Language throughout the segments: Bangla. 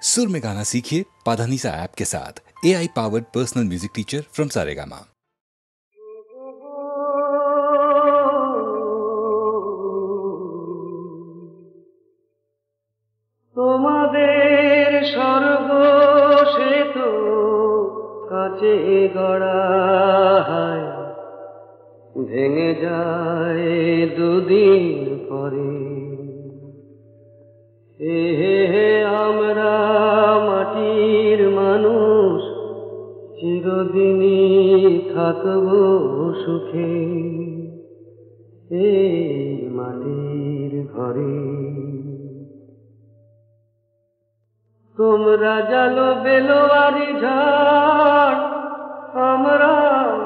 सुर में गाना सीखिए पाधानीसा ऐप के साथ। AI powered personal music teacher from Saregama. তোমাদের স্বর্গ সে তো কাছে গড়া হয়, ভেঙে যায় দুদিন পরে। আমরা মাটির মানুষ চিরদিনই থাকবো সুখে এই মাটির ঘরে। তোমরা জালো বেলোয়ারি ঝড়, আমরা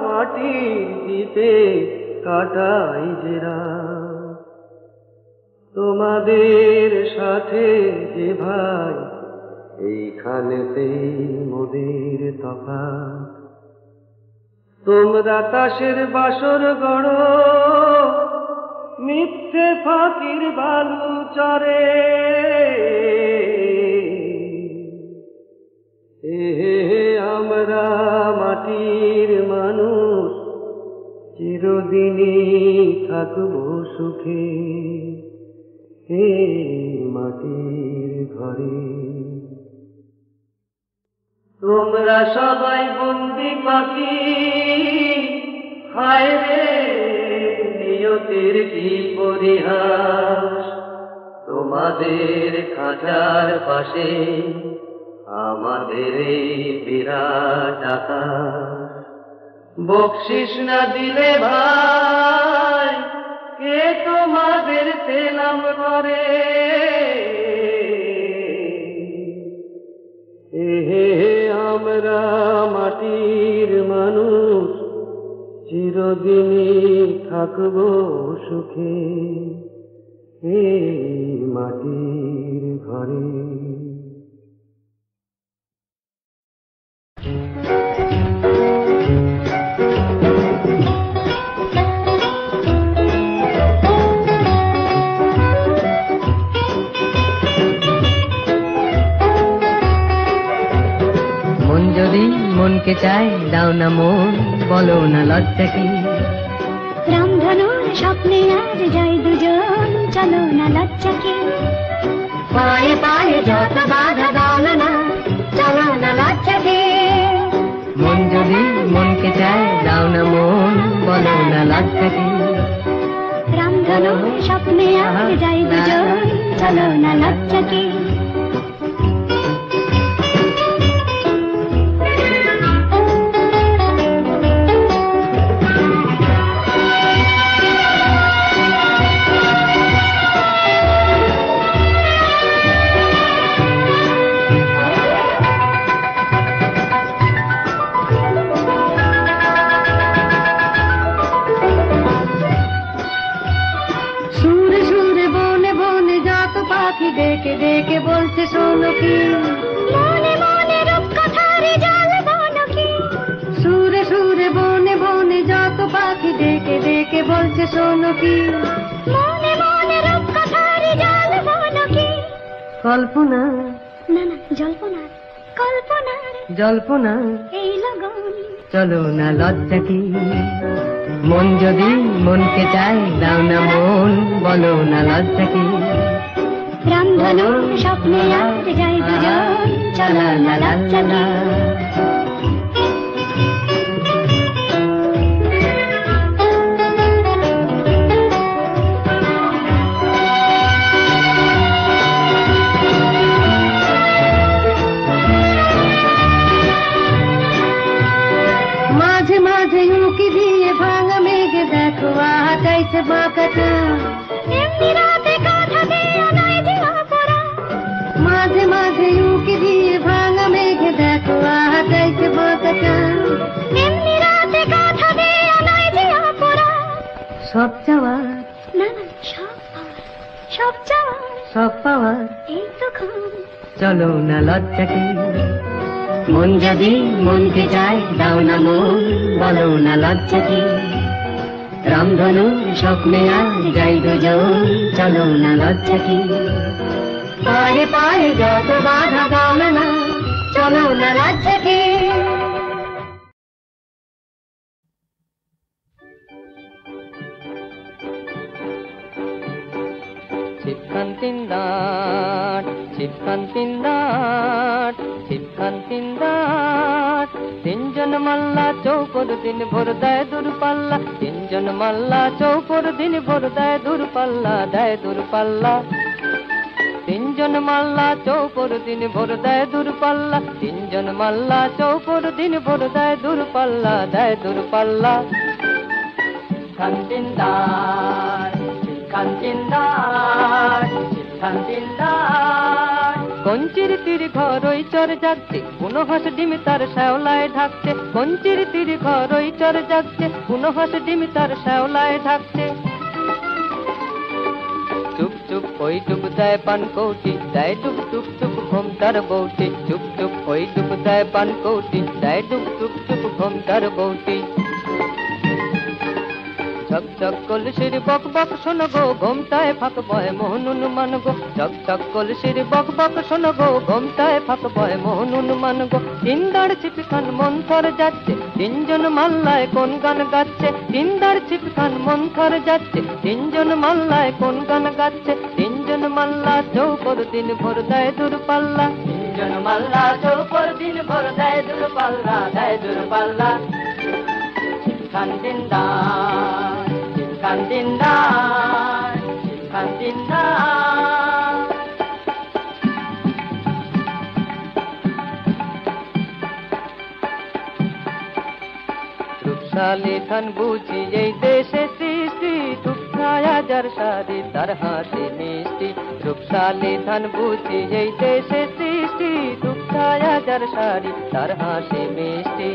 মাটির দ্বীপে কাটাই যে রাত। তোমাদের সাথে যে ভাই এইখানেতেই মোদের তফাৎ। তোমরা তাসের বাসর গড়ো, মিথ্যে ফাঁকির বালু চরে। আমরা মাটির মানুষ চিরদিনই থাকবো সুখে এই মাটির ঘরে। তোমরা সবাই বন্দি পাখি, হায় রে নিয়তির কি পরিহাস। তোমাদের খাঁচার পাশে আমাদের এই বিরাট আকাশ। বকশিস না দিলে ভাই কে তোমাদের তেলাম করে। আমরা মাটির মানুষ চিরদিনই থাকবো সুখে এই মাটির ঘরে। যদি মনকে চাই দাও না মন, বলো না লজ্জা কি। রামধনুর স্বপ্নে আজ যাই দুজন, চলো না লজ্জা কি। পায়ে পায়ে যত বাধা দাও না, চলো না লজ্জা কি। মন যদি মনকে চাই দাও না মন, বলো না লজ্জা কি। রামধনুর স্বপ্নে আজ যাই দুজন, চলো না লজ্জা কি। ডেকে ডেকে বলছে শোনো কি, মনে মনে রূপকথারে জ্বালাবো কি। সুরে সুরে বনে বনে যত পাখি ডেকে ডেকে বলছে শোনো কি, মনে মনে রূপকথারে জ্বালাবো কি। কল্পনা না না জল্পনা, কল্পনার জল্পনা এই লগন, চলো না লজ্জা কি। মন যদি মনকে চাই দাও না মন, বলো না লজ্জা কি। রামধনুর স্বপ্নে আজ যাই দুজন, চলো না লজ্জা কি। মাঝে মাঝে উঁকি দিয়ে ভাঙা মেঘে দেখো আকাইছে বাঁকাটা। এমনি রাতে কথা দেয়া নাই যে অপরা। মাঝে মাঝে উঁকি দিয়ে ভাঙা মেঘে দেখো আকাইছে বাঁকাটা। এমনি রাতে কথা দেয়া নাই যে অপরা। সব চাওয়ার না না সব পাওয়ার, সব চাওয়ার, সব পাওয়ার এই তো খুব। চলো না লজ্জা কি। মন যদি মনকে চাই দাও না মন, বলো না লজ্জা কি। রামধনু স্বপ্নে আজ যাই দুজন, চলো না লজ্জা কি। পায়ে পায়ে যত বাধা দাও না চলো না লজ্জা কি ছিপখান্তিন্দাট ছিপখান্তিন্দাট ছিপখান্তিন্দাট তিনজন মাল্লা চৌপর দিন ভোর দেয় দূরপাল্লা তিনজন মাল্লা চৌপর দিন ভোর দেয় দূরপাল্লা তিনজন মাল্লা চৌপর দিন ভোর দেয় দূরপাল্লা তিনজন মাল্লা চৌপর দিন ভোর দেয় দূরপাল্লা খান্তিন্দার খান্তিন্দার খান্তিন্দার কঞ্চির তীর ঘর ওই চর জাগছে কোন হাঁস ডিমি তার শ্যাওলায় ঢাকছে কঞ্চির তীর ঘর ওই চর জাগছে কোন হাঁস ডিমি তার শ্যাওলায় ঢাকছে চুপ চুপ ওই ডুব দেয় পান কৌটি দেয় ডুব টুপ টুপ ঘোমটার বৌটি চুপ চুপ ওই ডুব দেয় পান কৌটি দেয় ডুব টুপ টুপ ঘোমটার বৌটি চক চক কলসির বক বক শোনো গো ঘোমটায় ফাঁক বয় মোহনুন মান গো চক চক কলসির বক বক শোনো গো ঘোমটায় ফাঁক বয় মোহনুন মান গো তিনদার ছিপখান মন্থর যাচ্ছে তিনজন মাল্লায় কোন গান গাচ্ছে তিনদার ছিপখান মন্থর যাচ্ছে তিনজন মাল্লায় কোন গান গাচ্ছে তিনজন মাল্লা চৌপর দিন ভোর দেয় দূরপাল্লা তিনজন মাল্লা চৌপর দিন ভোর দেয় দূরপাল্লা খান্তিন্দার খান্তিন্দার খান্তিন্দার রূপশালী ধান বুঝি এই দেশে সৃষ্টি দুঃখায়া যার সারি তার হাসি মিষ্টি রূপশালী ধান বুঝি এই দেশে সৃষ্টি দুঃখায়া যার সারি তার হাসি মিষ্টি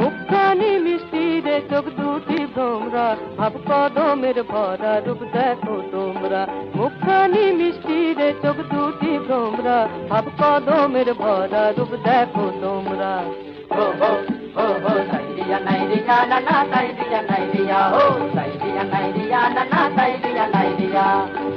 মুখখানি মিষ্টি রে চোখ দুটি ভ্রমরা ভাব কদমের ভরা রূপ দেখো তোমরা মুখখানি মিষ্টি রে চোখ দুটি ভ্রমরা ভাব কদমের ভরা রূপ দেখো তোমরা হো হো হো হো সাইরিয়া নাইরিয়া নানা সাইরিয়া নাইরিয়া হো সাইরিয়া নাইরিয়া নানা সাইরিয়া নাইরিয়া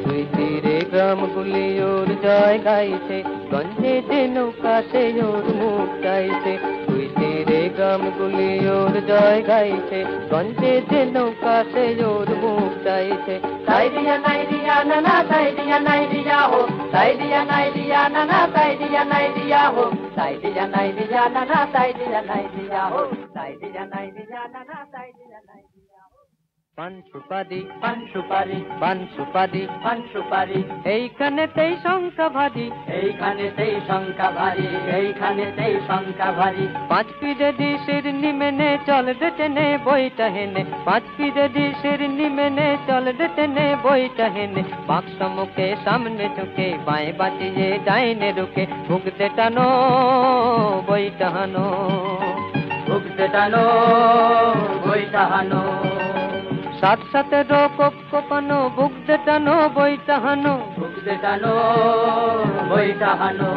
দুই তীরে গ্রামগুলি ওর জয় গাইছে গঞ্জে যে নৌকা সে ওর মুখ চাইছে দুই তীরে গ্রামগুলি ওর জয় গাইছে গঞ্জে যে নৌকা সে ওর মুখ চাইছে সাইরিয়া নাইরিয়া নানা সাইরিয়া নাইরিয়া হো সাইরিয়া নাইরিয়া নানা সাইরিয়া নাইরিয়া হো সাইরিয়া নাইরিয়া নানা সাইরিয়া নাইরিয়া হো সাইরিয়া নাইরিয়া নানা সাইরিয়া নাইরিয়া হো পান সুপারি পান সুপারি পান সুপারি পান সুপারি এইখানেতেই শঙ্কা ভারী এইখানেতেই শঙ্কা ভারী এইখানেতেই শঙ্কা ভারী পাঁচ পিঠে ডিশের নিমেনে চল টেনে বইটা হেনে পাঁচ পিঠে ডিশের নিমেনে চল টেনে বইটা হেনে বাক্স মুখে সামনে ঝুঁকে বাঁয়ে বাঁচিয়ে ডাইনে রুকে ভুগতে টানো বইটা হানো ভুগতে টানো বইটা হানো সাত সাথে রোকপ কোপানো ভুগতে টানো বইটা হানো ভুগতে টানো বইটা হানো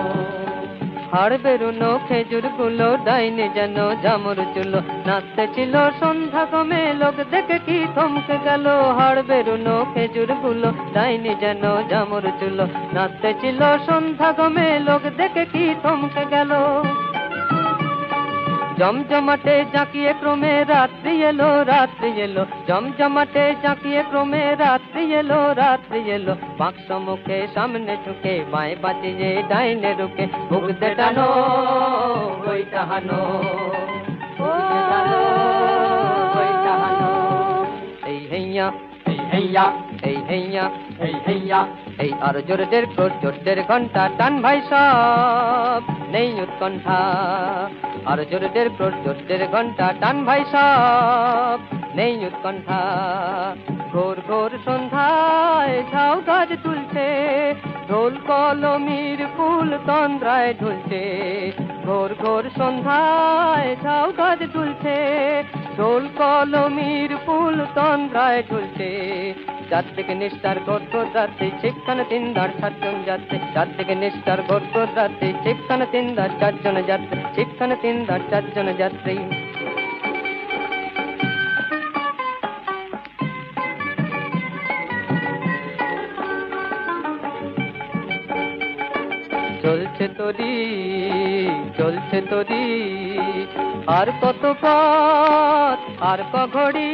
হাড় বেরুনো খেজুর গুলো ডাইনে যেন জামর চুলো নাচতে ছিল সন্ধ্যা কমে লোক দেখে কি থমকে গেল হাড় বেরুনো খেজুর গুলো ডাইনে যেন জামর চুলো নাচতে ছিল সন্ধ্যা কমে লোক দেখে কি থমকে গেল জমজমাটে জাঁকিয়ে ক্রমে রাত্রি এলো জমজমাটে জাঁকিয়ে ক্রমে রাত্রি এলো বাক্স মুখে সামনে ঝুঁকে বাঁয়ে বাঁচিয়ে ডাইনে রুকে ভুগতে টানো বইটা হানো এই হেইয়া এই হেইয়া এই হেইয়া এই হেইয়া এই আর জোরের ঘন্টা টান ভাই সব নেই উৎকণ্ঠা আর জোরের ঘন্টা টান ভাই সব নেই উৎকণ্ঠা ঘোর ঘোর সন্ধ্যায় ঝাউ গাছ তুলছে ঢোল কলমির ফুল তন্দ্রায় ঢুলছে ঘোর ঘোর সন্ধ্যায় ঝাউ গাছ তুলছে ঢোল কলমির ফুল তন্দ্রায় ঢুলছে চার থেকে নিষ্ঠার গর্ত রাত্রি সেখানে তিনদার চারজন যাচ্ছে চার থেকে নিষ্ঠার গর্ত রাত্রি সেখানে তিনদার চারজন যাত্রী সেখানে তিনদার চারজন যাত্রী চলছে তরি চলছে তরি আর কত পথ আর ক ঘড়ি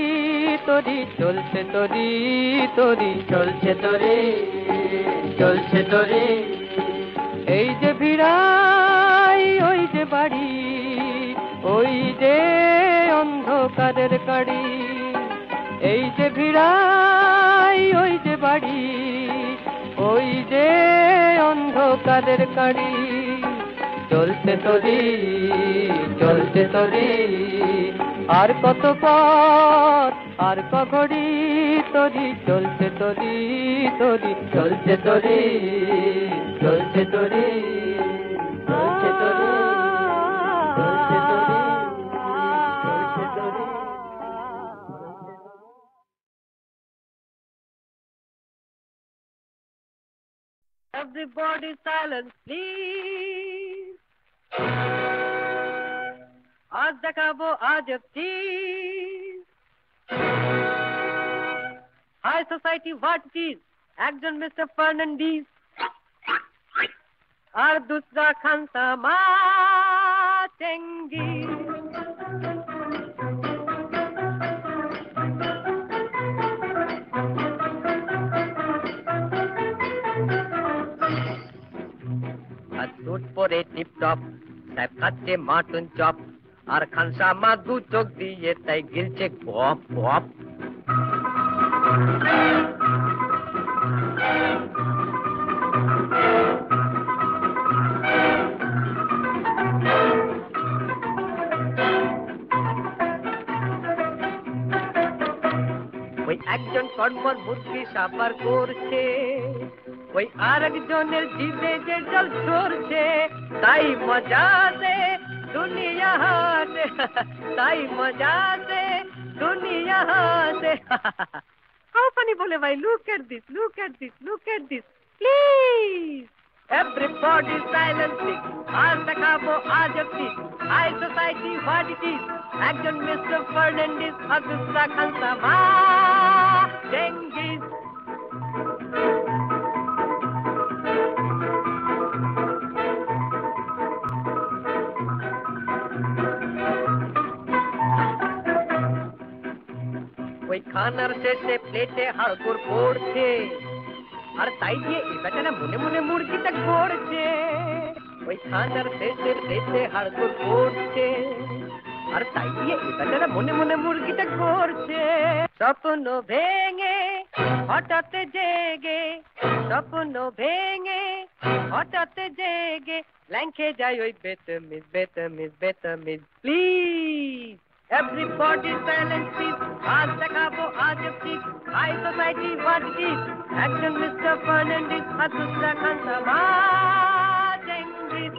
তরি চলছে তরি তরি চলছে তরি চলছে তরি এই যে ভিড়াই ওই যে বাড়ি ওই যে অন্ধকারের কাড়ি এই যে ভিড়াই ওই যে বাড়ি ওই যে অন্ধকারের কাড়ি চলছে তরি চলছে তরি আর কত পথ আর ক ঘড়ি তরি চলছে তরি তরি চলছে তরি চলছে তরি চলছে তরি চলছে তরি চলছে তরি Everybody silent, please. आज देखाबो आज चीज हाई सोसाइटी व्हाट चीज একজন মিস্টার ফার্নান্ডিজ আর दूसरा খানসামা চেঙ্গিজ सूट परे टिप टप साहेब खाচ্ছে মাটন চপ আর খানসামা দু চোখ দিয়ে তাই গিলছে গপ গপ ওই একজন কর্মর মুরগি সাবার করছে ওই আরেকজনের জিভে যে জল ঝরছে তাই মজাতে দুনিয়া হাসে তাই মজাতে দুনিয়া হাসে How funny bole bhai, look at this, look at this, look at this, please. Everybody silently, aaj dekhabo aaj apni high society what it is. Ekjon Mr. Fernandez, আর दूसरा খানসামা চেঙ্গিজ ওই খানার শেষে প্লেটে হাড়গোড় পড়ছে আর তাই দিয়ে এই বেচারা মনে মনে মুরগিটা গড়ছে ওই খানার শেষে প্লেটে হাড়গোড় পড়ছে আর তাই দিয়ে এই বেচারা মনে মনে মুরগিটা গড়ছে স্বপ্ন ভেঙে হঠাৎ জেগে স্বপ্ন ভেঙে হঠাৎ জেগে ল্যাংখে যায় ওই বেতমিজ বেতমিজ বেতমিজ প্লিজ Everybody silent please. আজ দেখাবো আজ ঠিক high society what it is একজন মিস্টার ফার্নান্ডিজ আর दूसरा খানসামা চেঙ্গিজ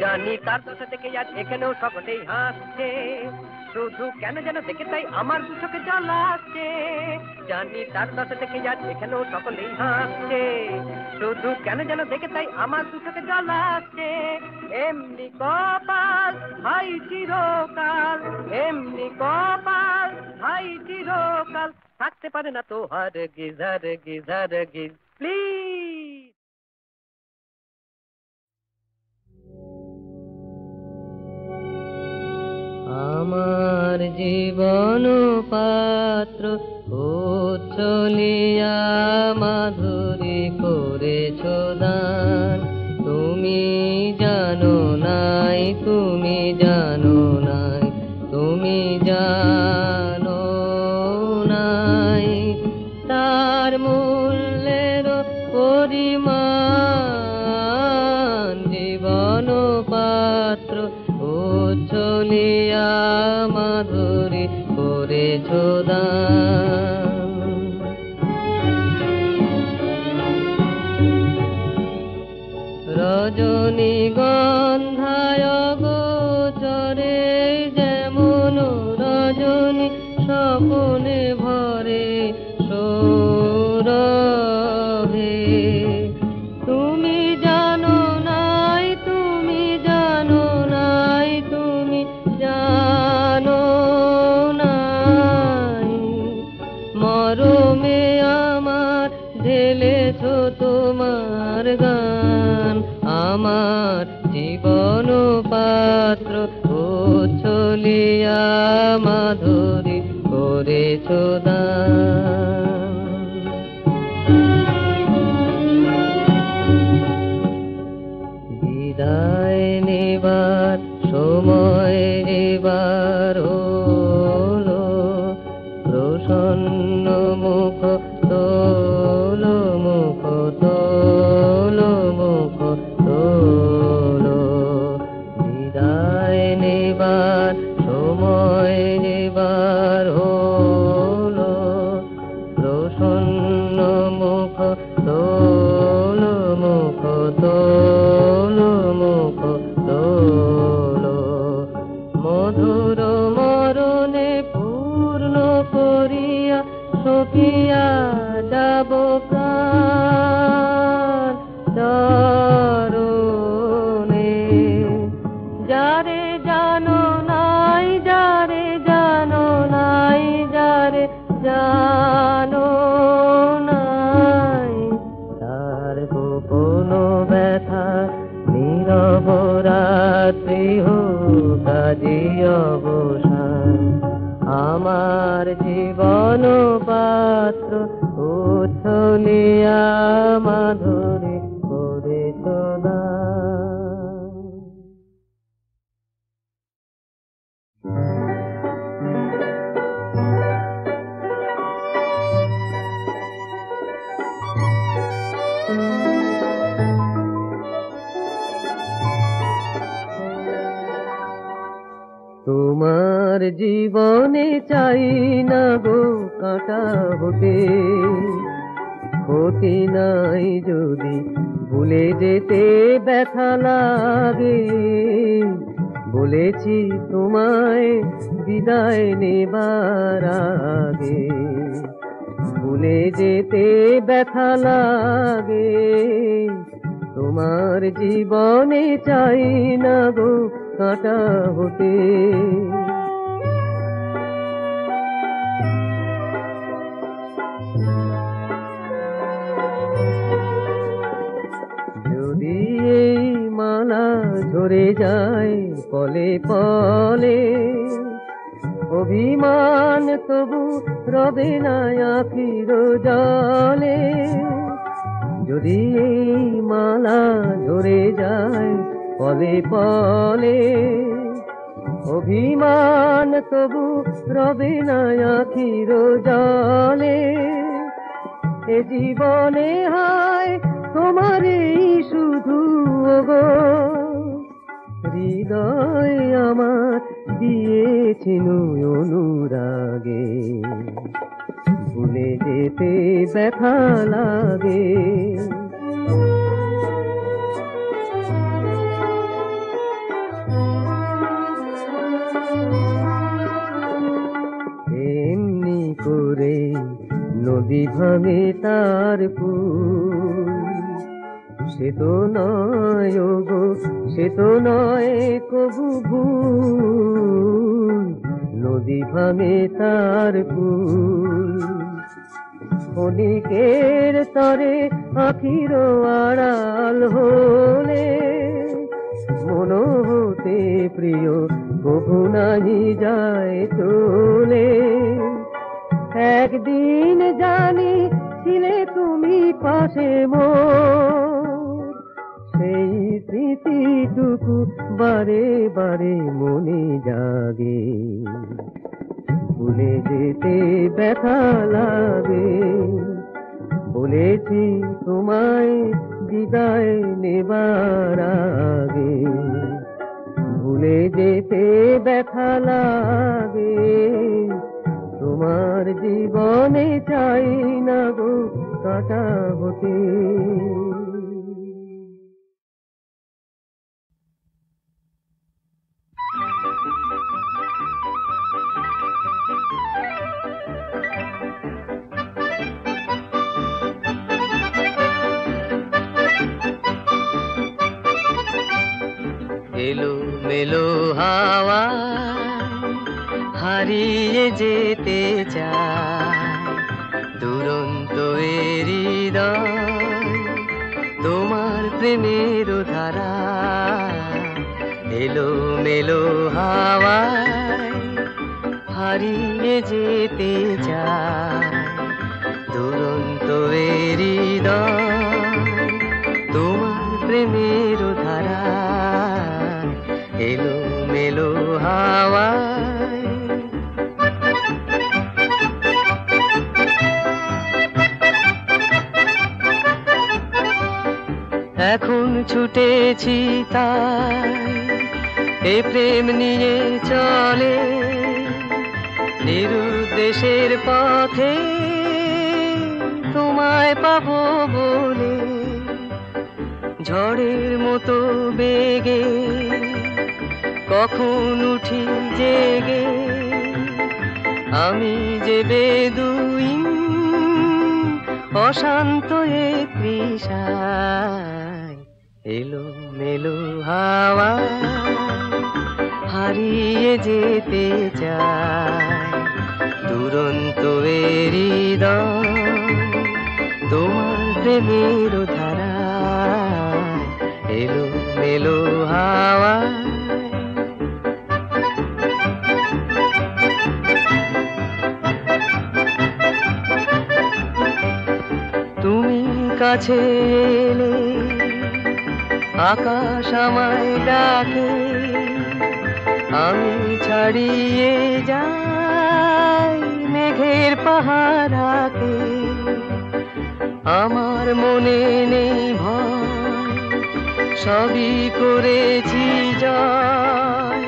জানি তার দশা থেকে আজ এখানেও সকলেই হাসছে শুধু কেন যেন দেখে তাই আমার দু চোখে জল আসছে জানি তার দশা থেকে আজ এখানেও সকলেই হাসছে শুধু কেন যেন দেখে তাই আমার দু চোখে জল আসছে এমনি কপাল হাই চিরকাল এমনি কপাল হাই চিরকাল থাকতে পারে না তো হরগিজ হরগিজ হরগিজ প্লিজ আমার জীবন পাত্র উচ্ছলিয়া মাধুরী করেছ দান তুমি জানো নাই তুমি জানো নাই তুমি জানো নাই তার মূল্যের পরিমাণ জীবন পাত্র চলিয়া মাধুরী করেছ দান রজনী গন্ধায় গোচরে যেমন রজনী স্বপনে ভরে সৌরভে তুমি জানো নাই তুমি জানো নাই তুমি জানো আমার জীবন পাত্র উচ্ছলিয়া মাধুরী করেছ দান। বিদায় নেবার সময় এবার হলো, প্রসন্ন মুখ তোল, মুখ তোল, মুখ তোল। বিদায় নেবার সময় এবার হলো, প্রসন্ন মুখ তোল, মুখ তোল, মুখ তোল। মধুর মরণে পূর্ণ করিয়া সপিয়া যাব প্রাণ চরণে। যারে জানো নাই, যারে জানো নাই, যারে জানো নাই, তার গোপন ব্যথা নীরব রাত্রি হোক আজি অবসান। আমার জীবন পাত্র উচ্ছলিয়া মাধুরী করেছ দান। তোমার জীবনে চাই না গো কাঁটা হতে, ক্ষতি নাই যদি ভুলে যেতে ব্যথা লাগে। বলেছি তোমায় বিদায় নেবার আগে, ভুলে যেতে ব্যথা লাগে। তোমার জীবনে চাই না গো কাঁটা হতে। যদি এই মালা ঝরে যায় পলে পলে, অভিমান তবু রবে না আখির জলে। যদি এই মালা ঝরে যায় পলে পলে, অভিমান তবু রবে না আখির জলে। এ জীবনে হায় তোমারই শুধু গো, হৃদয় আমার দিয়েছিল অনুরাগে। ভুলে যেতে ব্যথা লাগে। এমনি করে নদী ভাঙে তার পুল, সে তো নয় গো, সে তো নয় কবু ভুল। নদী ভাঙে তার পুল, ক্ষণিকের তরে আখির আড়াল হলে। মন হতে প্রিয় কবু নাহি যায় চলে। একদিন জানি ছিলে তুমি পাশে মোর, সেই স্মৃতিটুকু বারে বারে মনে জাগে। ভুলে যেতে ব্যথা লাগে। বলেছি তোমায় বিদায় নেবার আগে, ভুলে যেতে ব্যথা লাগে। তোমার জীবনে চাই না গো কাঁটা হতে। এলো মেলো হাওয়া হারিয়ে যেতে চায় দুরন্ত হৃদয়, তোমার প্রেমের ধারা এলো মেলো হাওয়ায় হারিয়ে যেতে চায় দুরন্ত হৃদয় তোমার প্রেমের ধারা এলো মেলো হাওয়ায়। এখন ছুটেছি তাই এ প্রেম নিয়ে চলে নিরুদ্দেশের পথে তোমায় পাবো বলে ঝড়ের মতো বেগে কখন উঠি জেগে আমি যে বেদুইন অশান্ত এ তৃষায় এলো মেলো হাওয়া হারিয়ে যেতে চায় দুরন্ত হৃদয় তোমার প্রেমের ধারা এলো মেলো হাওয়া। তুমি কাছে এলে আকাশ আমায় ডাকে আমি ছাড়িয়ে যাই মেঘের পাহাড়াকে আমার মনে নেই ভয় সবই করেছি জয়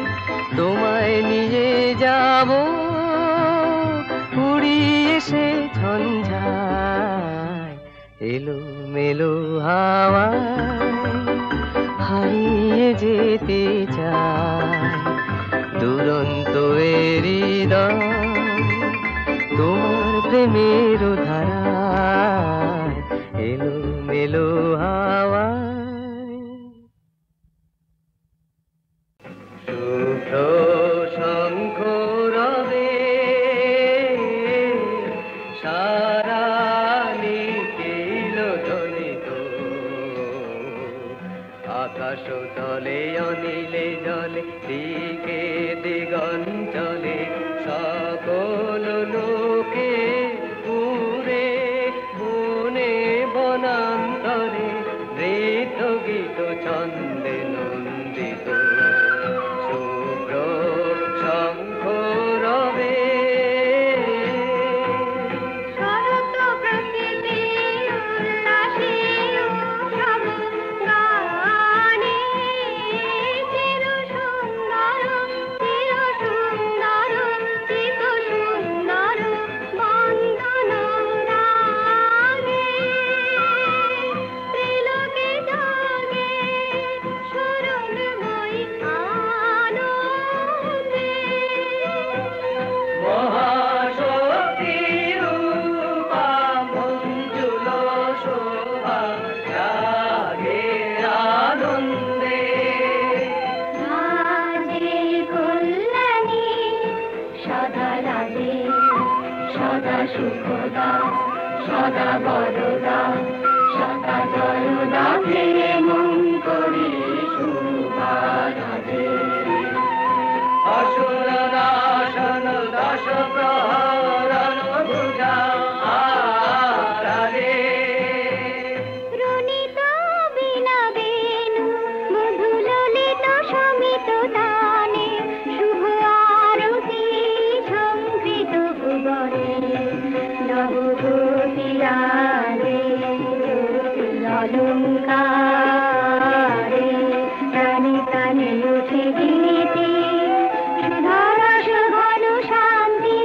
তোমায় নিয়ে যাব উড়িয়ে সে ঝঞ্ঝায় এলো মেলো হাওয়া হারিয়ে যেতে চায় দুরন্ত হৃদয় তোমার প্রেমের ধারা এলো মেলো হাওয়া। শুভ্র শঙ্খ রবে সারা নিখিল ধ্বনিত আকাশ তলে অনিলে জলে দিকে দিগঞ্চলে সকল লোকে পুরে বনে বনান্তরে নৃত্য গীত ছন্দে নন্দিত শুভ্র শঙ্খ রবে সদা বরদা সদা জয়দা ফিরে মন করি শুভারাধে অসুর নাশন দশ প্রহরণ ভুজা আরাধে রুনিত বিনা বেনু মধু ললিত সমিত দানে শুভ আরতি সংকৃত ভুবনে নবভূতিরাজে অলঙ্কারে প্রাণে প্রাণে উঠে গীতি সুধারস ঘন শান্তি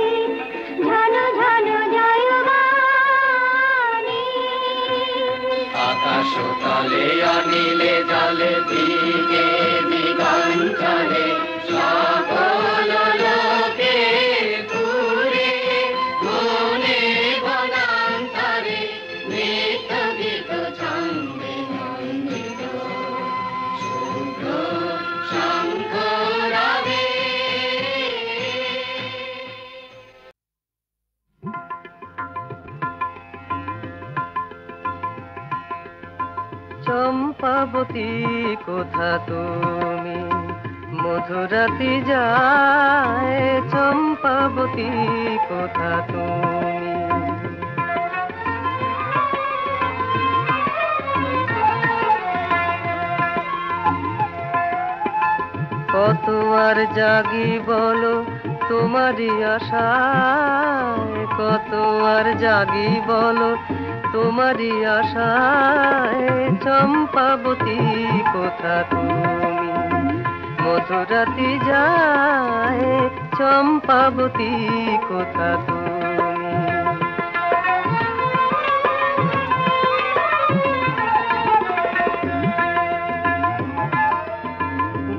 চম্পাবতী কোথা তুমি মধুরাতি যায় চম্পাবতী কোথা তুমি কত আর জাগি বলো তোমারই আশায় কত আর জাগি বলো তোমারই আশায় চম্পাবতী কোথা তুমি মধুরাতি যায় চম্পাবতী কোথা তুমি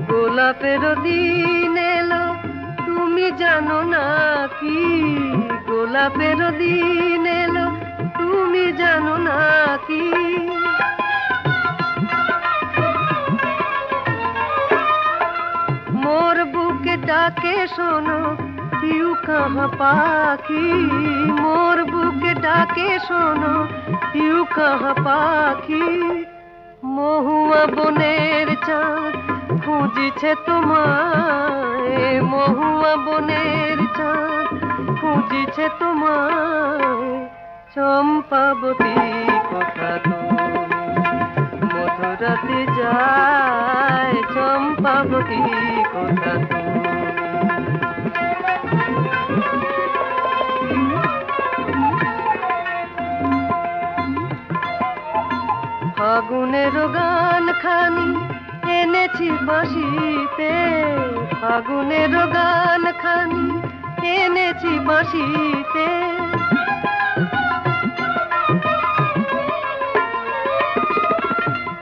গোলাপের দিন এলো তুমি জানো না কি গোলাপের দিন এলো তুমি জানো না কি মোর বুকে ডাকে শোনো কিউ কাহা পাখি মোর বুকে ডাকে শোনো কিউ কাহা পাখি মহুয়া বনের চাঁদ খুঁজিছে তোমায় মহুয়া বনের চাঁদ খুঁজিছে তোমায় চম্পাবতী কোথা তুমি মধুরাতি যায় চম্পাবতী কোথা তুমি ফাগুনের গান খানি এনেছি বাঁশিতে ফাগুনের গান খানি এনেছি বাঁশিতে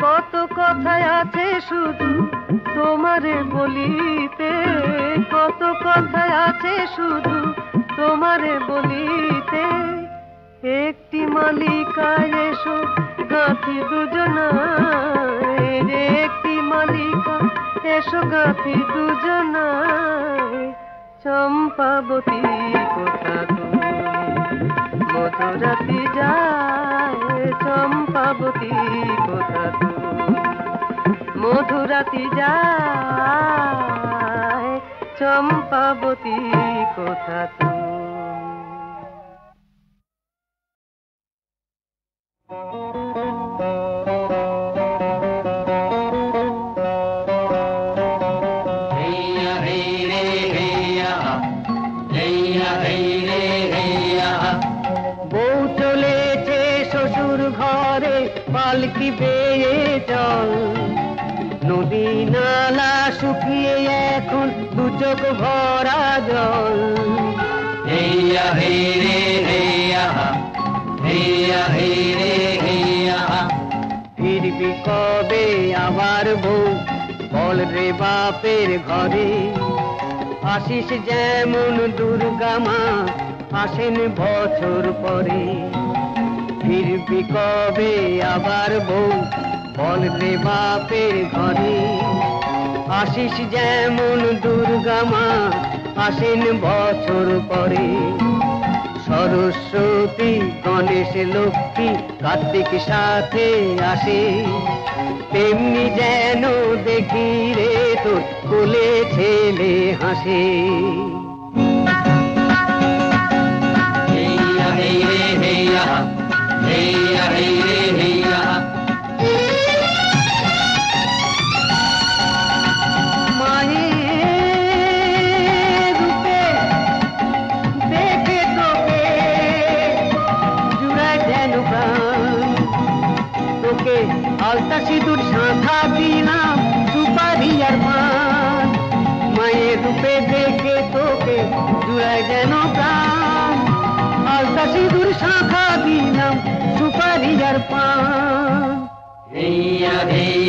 কত কথায় আছে শুধু তোমারে বলিতে কত কথায় আছে শুধু তোমারে বলিতে একটি মালিকায় এসো গাঁথি দুজনায় একটি মালিকা এসো গাঁথি দুজনায় চম্পাবতী কোথা তুমি মধুরাতি যায় চম্পাবতী কোথা তুমি মধুরাতি যায় চম্পাবতী কোথা তুমি বউ চলেছে শ্বশুর ঘরে পালকি বেয়ে জল নদী নালা শুকিয়ে এখন দু চোখ ভরা জল হেইয়া হে রে হেইয়া হেইয়া হে রে হেইয়া ফিরবি কবে আবার বউ বল রে বাপের ঘরে আসিস যেমন দুর্গা মা আসেন বছর পরে ফিরবি কবে আবার বউ বল রে বাপের ঘরে আসিস যেমন দুর্গা মা আসেন বছর পরে সরস্বতী গণেশ লক্ষ্মী কার্তিক সাথে আসে তেমনি যেন দেখি রে তোর কোলে ছেলে হাসে হেইয়া হে রে হেইয়া হেইয়া হে রে হেইয়া মায়ের রূপে দেখে তোকে জুড়ায় যেন প্রাণ তোকে আলতা সিঁদুর শাঁখা দিলাম সুপারি আর পান মায়ের রূপে দেখে তোকে জুড়ায় যেন প্রাণ আলতা সিঁদুর শাঁখা দিলাম সুপারি আর পান হেইয়া হে